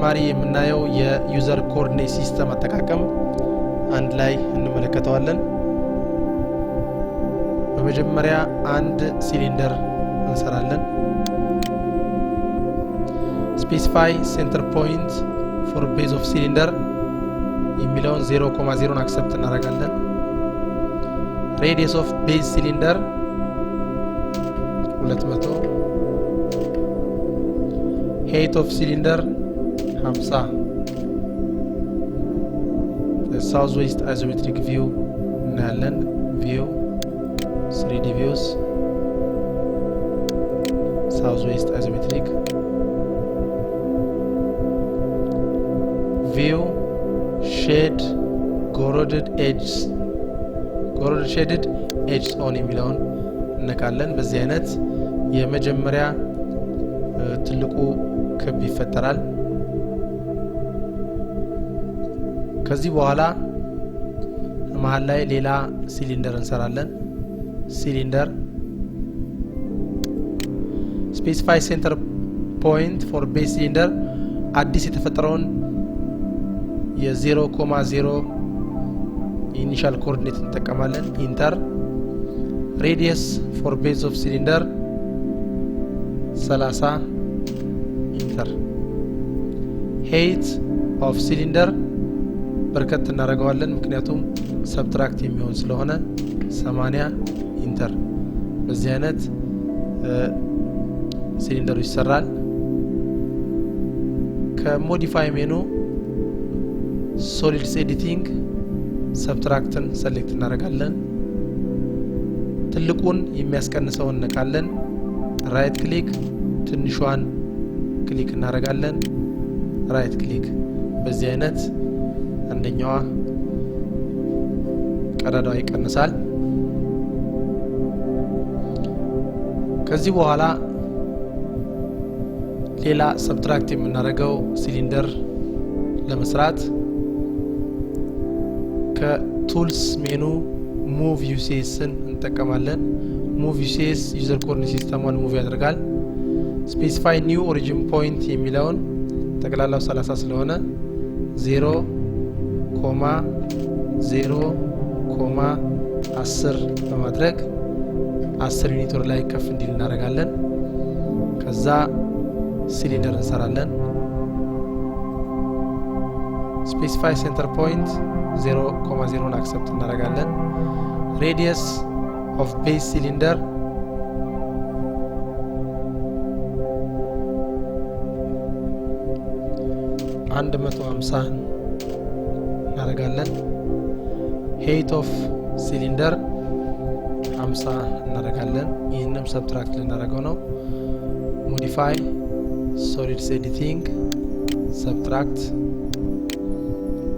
በተጨማሪ የምናየው የዩዘር ኮኦርዲኔት ሲስተም አጠቃቀም አንድ ላይ እንመለከተዋለን። በመጀመሪያ አንድ ሲሊንደር እንሰራለን። ስፔሲፋይ ሴንተር ፖይንት ፎር ቤዝ ኦፍ ሲሊንደር የሚለውን 0.0 አክሰፕት እናደርጋለን። ሬዲየስ ኦፍ ቤዝ ሲሊንደር 200፣ ሄይት ኦፍ ሲሊንደር 50። ሳውዝ ዌስት አይዞሜትሪክ ቪው እናያለን። ቪው 3D ቪውስ ሳውዝ ዌስት አይዞሜትሪክ ቪው ሼድ ጎሮድድ ኤጅስ ጎሮድድ ሼድድ ኤጅስ ኦን የሚለውን እነካለን። በዚህ አይነት የመጀመሪያ ትልቁ ክብ ይፈጠራል። ከዚህ በኋላ መሀል ላይ ሌላ ሲሊንደር እንሰራለን። ሲሊንደር ስፔሲፋይ ሴንተር ፖይንት ፎር ቤዝ ሲሊንደር አዲስ የተፈጠረውን የ0.0 ኢኒሻል ኮኦርዲኔት እንጠቀማለን። ኢንተር ሬዲየስ ፎር ቤዝ ኦፍ ሲሊንደር 30 ኢንተር ሄይት ኦፍ ሲሊንደር በርከት እናደርገዋለን ምክንያቱም ሰብትራክት የሚሆን ስለሆነ 80 ኢንተር። በዚህ አይነት ሲሊንደሩ ይሰራል። ከሞዲፋይ ሜኑ ሶሊድስ ኤዲቲንግ ሰብትራክትን ሰሌክት እናደርጋለን። ትልቁን የሚያስቀንሰውን እንነካለን። ራይት ክሊክ ትንሿን ክሊክ እናደርጋለን። ራይት ክሊክ። በዚህ አይነት አንደኛዋ ቀዳዳዋ ይቀንሳል። ከዚህ በኋላ ሌላ ሰብትራክት የምናደርገው ሲሊንደር ለመስራት ከቱልስ ሜኑ ሙቭ ዩሲኤስን እንጠቀማለን። ሙቭ ዩሲኤስ ዩዘር ኮኦርዲኔት ሲስተሙን ሙቭ ያደርጋል። ስፔሲፋይ ኒው ኦሪጂን ፖይንት የሚለውን ጠቅላላው 30 ስለሆነ 0.0.10 በማድረግ 10 ዩኒት ወደ ላይ ከፍ እንዲል እናደርጋለን። ከዛ ሲሊንደር እንሰራለን። ስፔሲፋይ ሴንተር ፖይንት 0.0 አክሰፕት እናደርጋለን። ሬዲየስ ኦፍ ቤዝ ሲሊንደር 150 እናደርጋለን። ሄይት ኦፍ ሲሊንደር 50 እናደርጋለን። ይህንም ሰብትራክት ልናደርገው ነው። ሞዲፋይ ሶሊድስ ኤዲቲንግ ሰብትራክት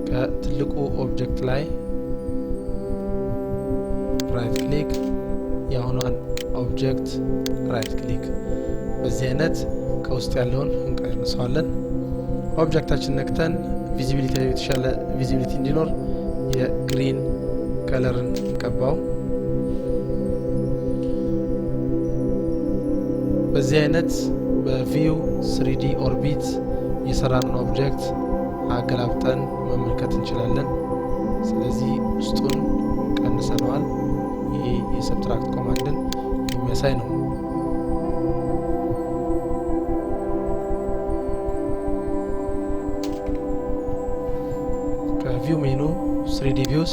ከትልቁ ኦብጀክት ላይ ራይት ክሊክ የአሁኗን ኦብጀክት ራይት ክሊክ። በዚህ አይነት ከውስጥ ያለውን እንቀንሰዋለን። ኦብጀክታችን ነክተን ቪዚቢሊቲ የተሻለ ቪዚቢሊቲ እንዲኖር የግሪን ከለርን እንቀባው። በዚህ አይነት በቪው 3D ኦርቢት የሰራነውን ኦብጀክት አገላብጠን መመልከት እንችላለን። ስለዚህ ውስጡን ቀንሰነዋል። ይሄ የሰብትራክት ኮማንድን የሚያሳይ ነው። ከቪው ሜኑ 3D ቪውስ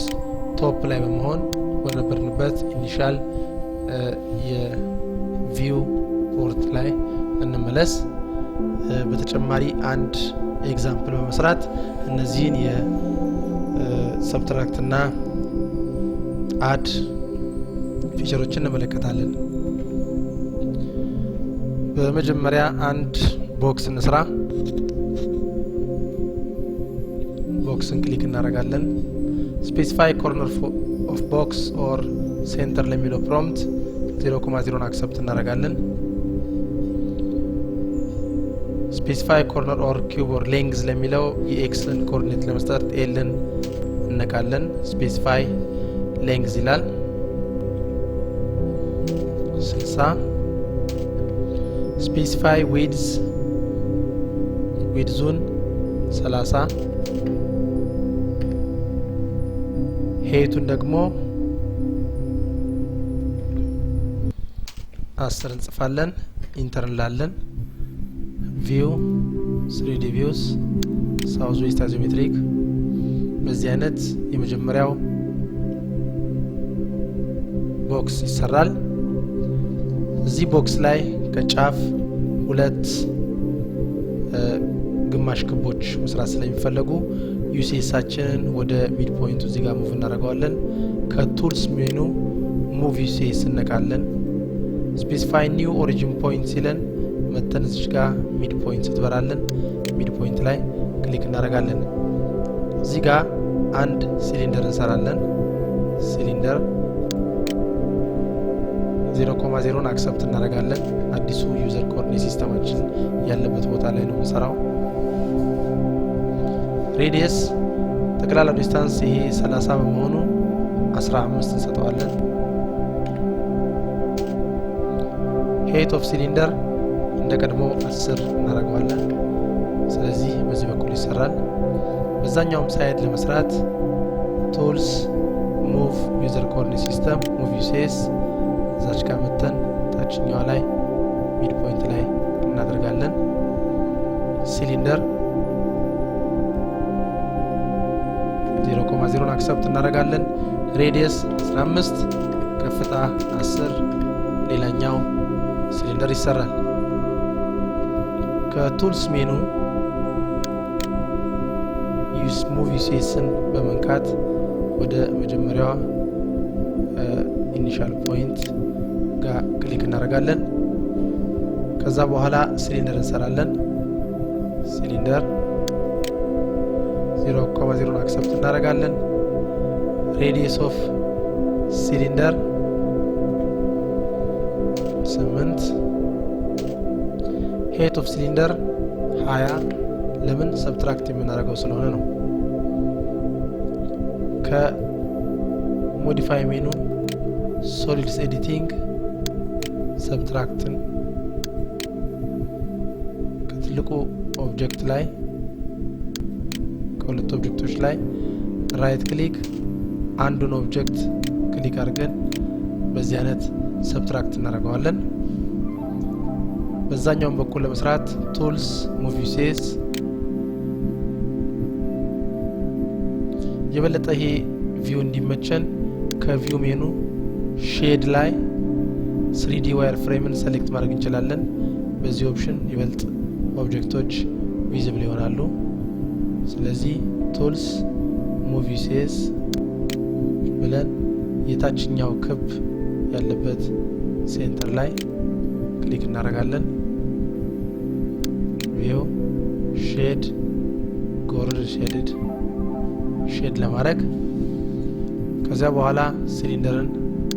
ቶፕ ላይ በመሆን ወደ ነበርንበት ኢኒሻል የቪው ፖርት ላይ እንመለስ። በተጨማሪ አንድ ኤግዛምፕል በመስራት እነዚህን የሰብትራክት እና አድ ፊቸሮችን እንመለከታለን። በመጀመሪያ አንድ ቦክስ እንስራ። ቦክስን ክሊክ እናደርጋለን። ስፔሲፋይ ኮርነር ኦፍ ቦክስ ኦር ሴንተር ለሚለው ፕሮምፕት 0.0 አክሰፕት እናደርጋለን። ስፔሲፋይ ኮርነር ኦር ኪዩብ ኦር ሌንግዝ ለሚለው የኤክስን ኮኦርዲኔት ለመስጠት ኤልን እነካለን። ስፔሲፋይ ሌንግዝ ይላል 60። ስፔሲፋይ ዊድዙን 30 ሄይቱን ደግሞ 10 እንጽፋለን። ኢንተር እንላለን። ቪው 3D ቪውስ ሳውዝ ዌስት አይዞሜትሪክ። በዚህ አይነት የመጀመሪያው ቦክስ ይሰራል። እዚህ ቦክስ ላይ ከጫፍ 2 ግማሽ ክቦች መስራት ስለሚፈለጉ ዩሲኤሳችንን ወደ ሚድ ፖይንቱ እዚህ ጋር ሙቭ እናደርገዋለን። ከቱልስ ሜኑ ሙቭ ዩሲኤስ እንነካለን። ስፔሲፋይ ኒው ኦሪጂን ፖይንት ሲለን መተን እዚህ ጋር ሚድ ፖይንት ትበራለን። ሚድ ፖይንት ላይ ክሊክ እናደርጋለን። እዚህ ጋር አንድ ሲሊንደር እንሰራለን። ሲሊንደር 0.0 አክሰፕት እናደርጋለን። አዲሱ ዩዘር ኮኦርዲኔት ሲስተማችን ያለበት ቦታ ላይ ነው የምንሰራው። ሬዲየስ ጠቅላላ ዲስታንስ ይሄ 30 በመሆኑ 15 እንሰጠዋለን። ሄይት ኦፍ ሲሊንደር እንደ ቀድሞ 10 እናደርገዋለን። ስለዚህ በዚህ በኩል ይሰራል። በዛኛውም ሳይድ ለመስራት ቱልስ ሙቭ ዩዘር ኮኦርዲኔት ሲስተም ሙቭ ዩሲኤስ እዛች ጋር መተን ታችኛዋ ላይ ሚድ ፖይንት ላይ እናደርጋለን። ሲሊንደር 0.0 አክሰፕት እናደርጋለን። ሬዲየስ 15 ከፍታ 10 ሌላኛው ሲሊንደር ይሰራል። ከቱልስ ሜኑ ዩስ ሙቭ ዩሲኤስን በመንካት ወደ መጀመሪያዋ ኢኒሻል ፖይንት ጋር ክሊክ እናደርጋለን። ከዛ በኋላ ሲሊንደር እንሰራለን። ሲሊንደር 0.0 አክሰፕት እናደርጋለን። ሬዲየስ ኦፍ ሲሊንደር 8 ሄይት ኦፍ ሲሊንደር 20 ለምን ሰብትራክት የምናደርገው ስለሆነ ነው። ከሞዲፋይ ሜኑ ሶሊድስ ኤዲቲንግ ሰብትራክትን ከትልቁ ኦብጀክት ላይ ከሁለት ኦብጀክቶች ላይ ራይት ክሊክ አንዱን ኦብጀክት ክሊክ አድርገን በዚህ አይነት ሰብትራክት እናደርገዋለን። በዛኛው በኩል ለመስራት ቱልስ ሙቭ ዩሲኤስ የበለጠ ይሄ ቪው እንዲመቸን ከቪው ሜኑ ሼድ ላይ 3D ዋየር ፍሬምን ሰሌክት ማድረግ እንችላለን። በዚህ ኦፕሽን ይበልጥ ኦብጀክቶች ቪዚብል ይሆናሉ። ስለዚህ ቱልስ ሙቭ ዩሲኤስ ብለን የታችኛው ክብ ያለበት ሴንተር ላይ ክሊክ እናደርጋለን። ቪው ሼድ ጎርድ ሼድድ ሼድ ለማድረግ ከዚያ በኋላ ሲሊንደርን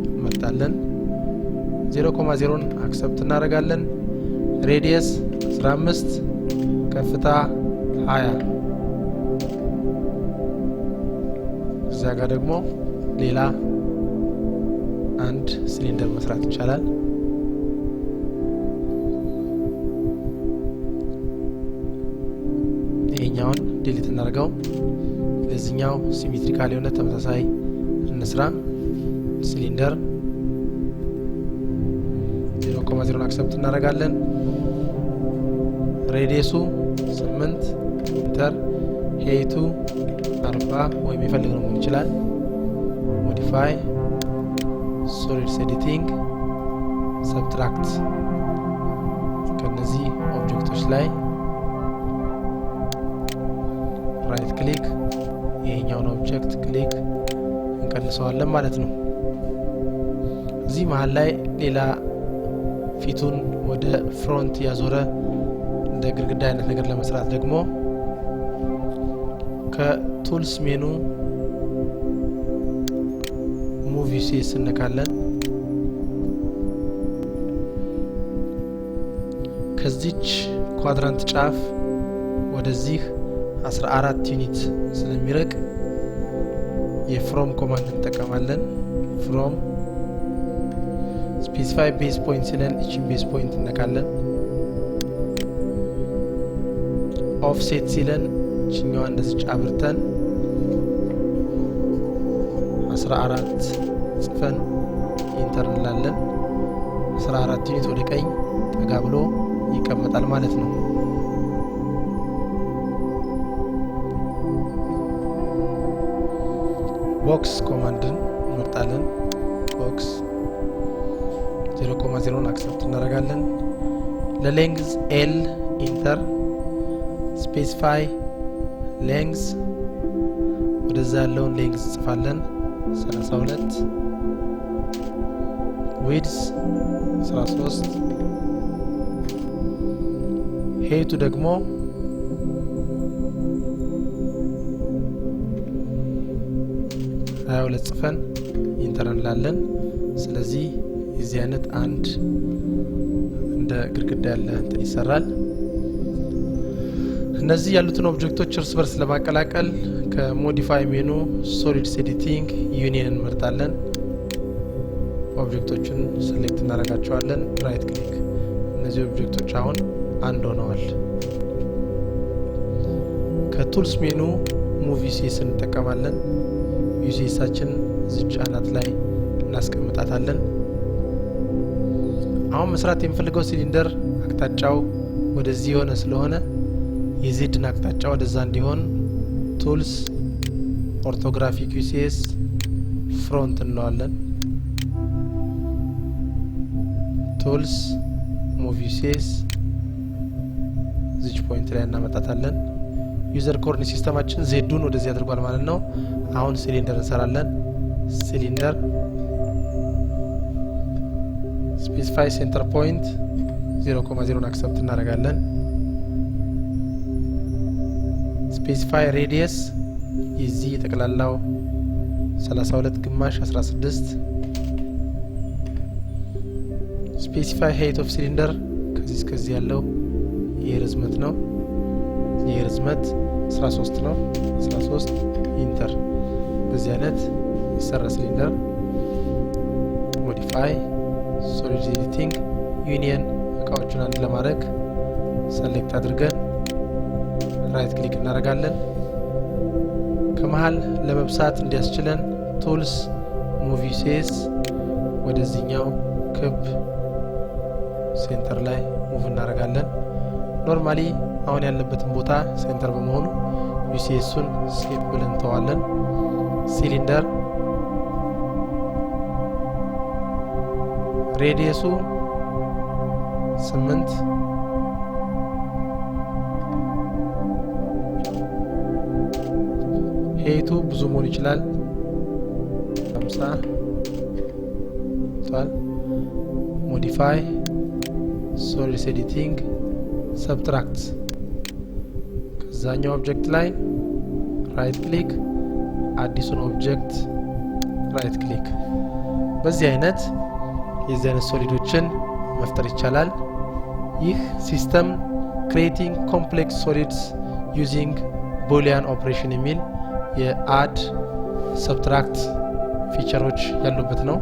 እንመርጣለን። 0.0 አክሰፕት እናደርጋለን። ሬዲየስ 15 ከፍታ 20 እዚያ ጋር ደግሞ ሌላ አንድ ሲሊንደር መስራት ይቻላል። ይሄኛውን ዲሊት እናደርገው። ለዚህኛው ሲሜትሪካል የሆነ ተመሳሳይ እንስራ። ሲሊንደር 0.0 አክሰፕት እናደርጋለን። ሬዲየሱ 8 ኢንተር ሄይቱ 40 ወይም የፈለግነው መሆን ይችላል። ሞዲፋይ ሶሊድስ ኤዲቲንግ ሰብትራክት ከነዚህ ኦብጀክቶች ላይ ራይት ክሊክ ይሄኛውን ኦብጀክት ክሊክ እንቀንሰዋለን ማለት ነው። እዚህ መሀል ላይ ሌላ ፊቱን ወደ ፍሮንት ያዞረ እንደ ግድግዳ አይነት ነገር ለመስራት ደግሞ ከቱልስ ሜኑ ሙቭ ዩሲኤስ እንነካለን። ከዚች ኳድራንት ጫፍ ወደዚህ 14 ዩኒት ስለሚርቅ የፍሮም ኮማንድ እንጠቀማለን። ፍሮም ስፔሲፋይ ቤዝ ፖይንት ሲለን እቺን ቤዝ ፖይንት እንነካለን። ኦፍሴት ሲለን እችኛዋ እንደዚህ ጫብርተን 14 ጽፈን ኢንተር እንላለን። 14 ዩኒት ወደ ቀኝ ጠጋ ብሎ ይቀመጣል ማለት ነው። ቦክስ ኮማንድን እንመርጣለን። ቦክስ 0.0 አክሰፕት እናደርጋለን። ለሌንግዝ ኤል ኢንተር ስፔሲፋይ ሌንግዝ ወደዛ ያለውን ሌንግዝ ጽፋለን 32 ዊድዝ 13 ሄይቱ ደግሞ 22 ጽፈን ኢንተር እንላለን። ስለዚህ የዚህ አይነት አንድ እንደ ግድግዳ ያለ እንትን ይሰራል። እነዚህ ያሉትን ኦብጀክቶች እርስ በርስ ለማቀላቀል ከሞዲፋይ ሜኑ ሶሊድስ ኤዲቲንግ ዩኒየን እንመርጣለን። ኦብጀክቶችን ሴሌክት እናደርጋቸዋለን። ራይት ክሊክ። እነዚህ ኦብጀክቶች አሁን አንድ ሆነዋል። ከቱልስ ሜኑ ሙቭ ዩሲኤስ እንጠቀማለን። ዩሲኤሳችን እዚች አናት ላይ እናስቀምጣታለን። አሁን መስራት የምፈልገው ሲሊንደር አቅጣጫው ወደዚህ የሆነ ስለሆነ የዜድን አቅጣጫ ወደዛ እንዲሆን ቱልስ ኦርቶግራፊክ ዩሲኤስ ፍሮንት እንለዋለን። ቱልስ ሙቭ ዩሲኤስ እዚች ፖይንት ላይ እናመጣታለን። ዩዘር ኮኦርዲኔት ሲስተማችን ዜዱን ወደዚህ አድርጓል ማለት ነው። አሁን ሲሊንደር እንሰራለን። ሲሊንደር ስፔሲፋይ ሴንተር ፖይንት 0.0 አክሰፕት እናደርጋለን። ስፔሲፋይ ሬዲየስ የዚህ ጠቅላላው 32 ግማሽ 16 ስፔሲፋይ ሄይት ኦፍ ሲሊንደር ከዚህ እስከዚህ ያለው ይሄ ርዝመት ነው። ይሄ ርዝመት 13 ነው። 13 ኢንተር። በዚህ አይነት ይሰራ ሲሊንደር። ሞዲፋይ ሶሊድ ኤዲቲንግ ዩኒየን እቃዎቹን አንድ ለማድረግ ሰሌክት አድርገን ራይት ክሊክ እናደርጋለን። ከመሃል ለመብሳት እንዲያስችለን ቱልስ ሙቭ ዩሲኤስ ወደዚህኛው ክብ ሴንተር ላይ ሙቭ እናደርጋለን። ኖርማሊ አሁን ያለበትን ቦታ ሴንተር በመሆኑ ዩሲኤሱን ስኬፕ ብለን እንተዋለን። ሲሊንደር ሬዲየሱ 8 ሄይቱ ብዙ መሆን ይችላል 50 ቷል። ሞዲፋይ ሶሊድስ ኤዲቲንግ ሰብትራክት ከዛኛው ኦብጀክት ላይ ራይት ክሊክ አዲሱን ኦብጀክት ራይት ክሊክ። በዚህ አይነት የዚህ አይነት ሶሊዶችን መፍጠር ይቻላል። ይህ ሲስተም ክሬቲንግ ኮምፕሌክስ ሶሊድስ ዩዚንግ ቡሊያን ኦፕሬሽን የሚል የአድ ሰብትራክት ፊቸሮች ያሉበት ነው።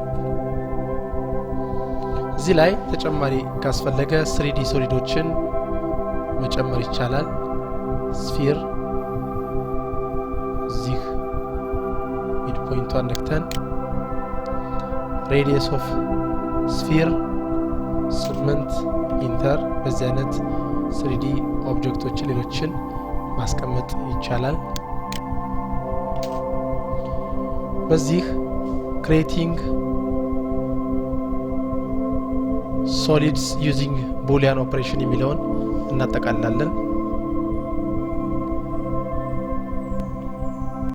እዚህ ላይ ተጨማሪ ካስፈለገ 3D ሶሊዶችን መጨመር ይቻላል። ስፊር እዚህ ሚድ ፖይንቷን ነክተን ሬዲየስ ኦፍ ስፊር 8 ኢንተር። በዚህ አይነት 3D ኦብጀክቶችን ሌሎችን ማስቀመጥ ይቻላል። በዚህ ክሬቲንግ ሶሊድስ ዩዚንግ ቡሊያን ኦፕሬሽን የሚለውን እናጠቃልላለን።